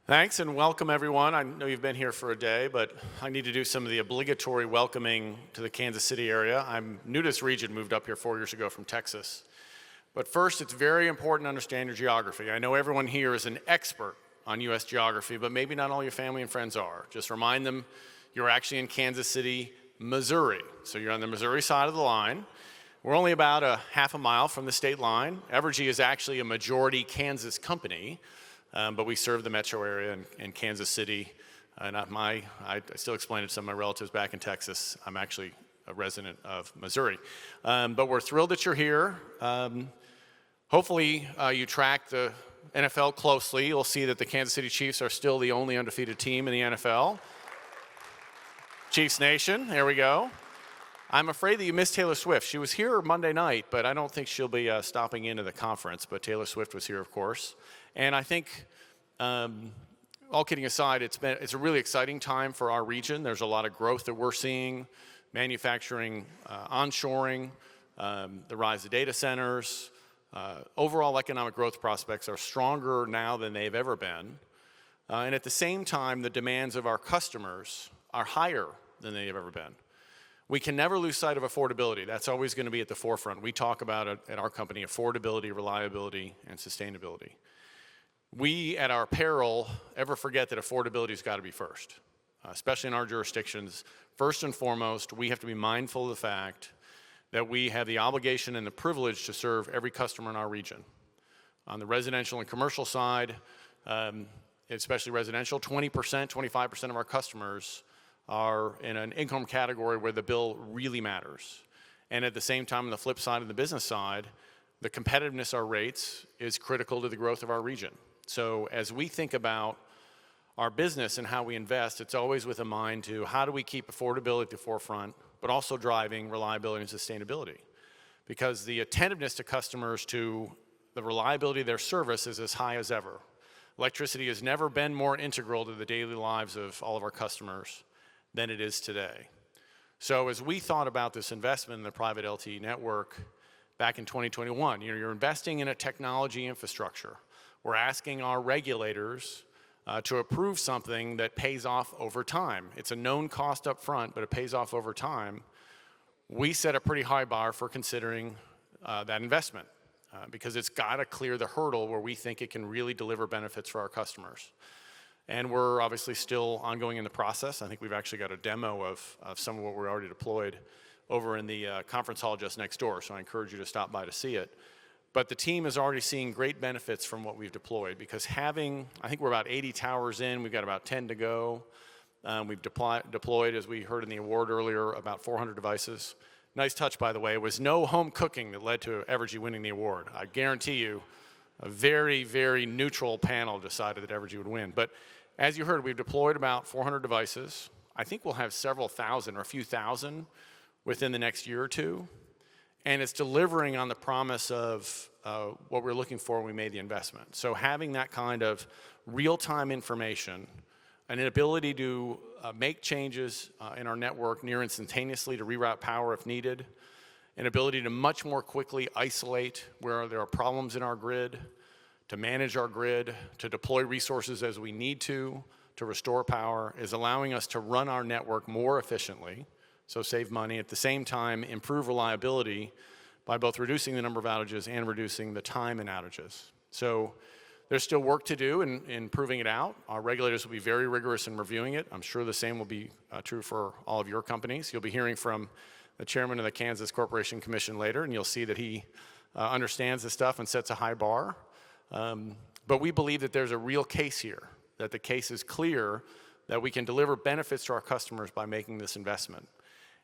Thanks and welcome everyone. I know you've been here for a day, but I need to do some of the obligatory welcoming to the Kansas City area. I'm new to this region, moved up here 4 years ago from Texas. But first, it's very important to understand your geography. I know everyone here is an expert on U.S. geography, but maybe not all your family and friends are. Just remind them you're actually in Kansas City, Missouri. So you're on the Missouri side of the line. We're only about a half a mile from the state line. Evergy is actually a majority Kansas company. But we serve the metro area in Kansas City. I still explain it to some of my relatives back in Texas. I'm actually a resident of Missouri. But we're thrilled that you're here. Hopefully you track the NFL closely. You'll see that the Kansas City Chiefs are still the only undefeated team in the NFL. Chiefs Nation, there we go. I'm afraid that you missed Taylor Swift. She was here Monday night, but I don't think she'll be stopping into the conference. But Taylor Swift was here, of course. And I think, all kidding aside, it's a really exciting time for our region. There's a lot of growth that we're seeing, manufacturing, onshoring, the rise of data centers. Overall economic growth prospects are stronger now than they've ever been. And at the same time, the demands of our customers are higher than they've ever been. We can never lose sight of affordability. That's always going to be at the forefront. We talk about it at our company, affordability, reliability, and sustainability. We, at our peril, ever forget that affordability's got to be first, especially in our jurisdictions. First and foremost, we have to be mindful of the fact that we have the obligation and the privilege to serve every customer in our region. On the residential and commercial side, especially residential, 20%, 25% of our customers are in an income category where the bill really matters. And at the same time, on the flip side, on the business side, the competitiveness of our rates is critical to the growth of our region. So as we think about our business and how we invest, it's always with a mind to how do we keep affordability at the forefront, but also driving reliability and sustainability. Because the attentiveness to customers to the reliability of their service is as high as ever. Electricity has never been more integral to the daily lives of all of our customers than it is today. So as we thought about this investment in the private LTE network back in 2021, you're investing in a technology infrastructure. We're asking our regulators to approve something that pays off over time. It's a known cost up front, but it pays off over time. We set a pretty high bar for considering that investment because it's got to clear the hurdle where we think it can really deliver benefits for our customers. And we're obviously still ongoing in the process. I think we've actually got a demo of some of what we're already deployed over in the conference hall just next door, so I encourage you to stop by to see it. But the team is already seeing great benefits from what we've deployed because I think we're about 80 towers in, we've got about 10 to go. We've deployed, as we heard in the award earlier, about 400 devices. Nice touch, by the way. It was no home cooking that led to Evergy winning the award. I guarantee you, a very, very neutral panel decided that Evergy would win. But as you heard, we've deployed about 400 devices. I think we'll have several thousand or a few thousand within the next year or two. And it's delivering on the promise of what we're looking for when we made the investment. So having that kind of real-time information, an ability to make changes in our network near instantaneously to reroute power if needed, an ability to much more quickly isolate where there are problems in our grid, to manage our grid, to deploy resources as we need to restore power, is allowing us to run our network more efficiently, so save money, at the same time improve reliability by both reducing the number of outages and reducing the time in outages. So there's still work to do in proving it out. Our regulators will be very rigorous in reviewing it. I'm sure the same will be true for all of your companies. You'll be hearing from the chairman of the Kansas Corporation Commission later, and you'll see that he understands this stuff and sets a high bar. But we believe that there's a real case here, that the case is clear that we can deliver benefits to our customers by making this investment.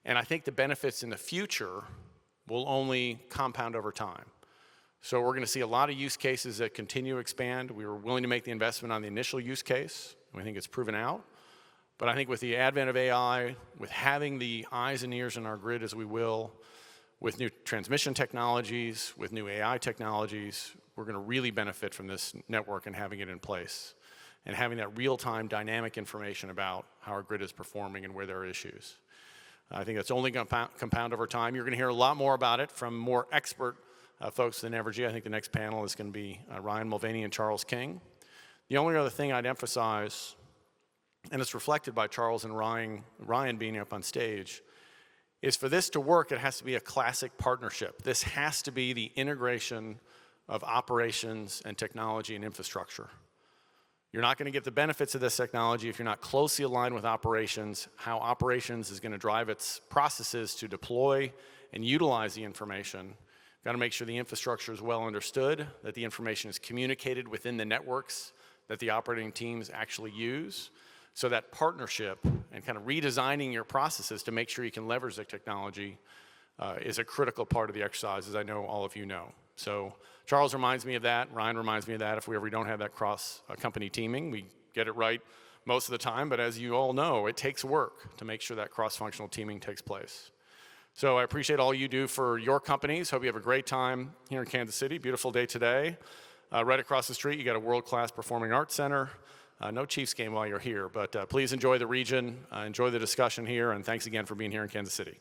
And I think the benefits in the future will only compound over time. So we're going to see a lot of use cases that continue to expand. We were willing to make the investment on the initial use case, and we think it's proven out. But I think with the advent of AI, with having the eyes and ears in our grid as we will, with new transmission technologies, with new AI technologies, we're going to really benefit from this network and having it in place and having that real-time dynamic information about how our grid is performing and where there are issues. I think that's only going to compound over time. You're going to hear a lot more about it from more expert folks than Evergy. I think the next panel is going to be Ryan Mulvaney and Charles King. The only other thing I'd emphasize, and it's reflected by Charles and Ryan being up on stage, is for this to work, it has to be a classic partnership. This has to be the integration of operations and technology and infrastructure. You're not going to get the benefits of this technology if you're not closely aligned with operations, how operations is going to drive its processes to deploy and utilize the information. Got to make sure the infrastructure is well understood, that the information is communicated within the networks that the operating teams actually use. So that partnership and kind of redesigning your processes to make sure you can leverage the technology is a critical part of the exercise, as I know all of you know. So Charles reminds me of that. Ryan reminds me of that. If we ever don't have that cross-company teaming, we get it right most of the time. But as you all know, it takes work to make sure that cross-functional teaming takes place. So I appreciate all you do for your companies. Hope you have a great time here in Kansas City. Beautiful day today. Right across the street, you got a world-class performing arts center. No Chiefs game while you're here, but please enjoy the region, enjoy the discussion here, and thanks again for being here in Kansas City.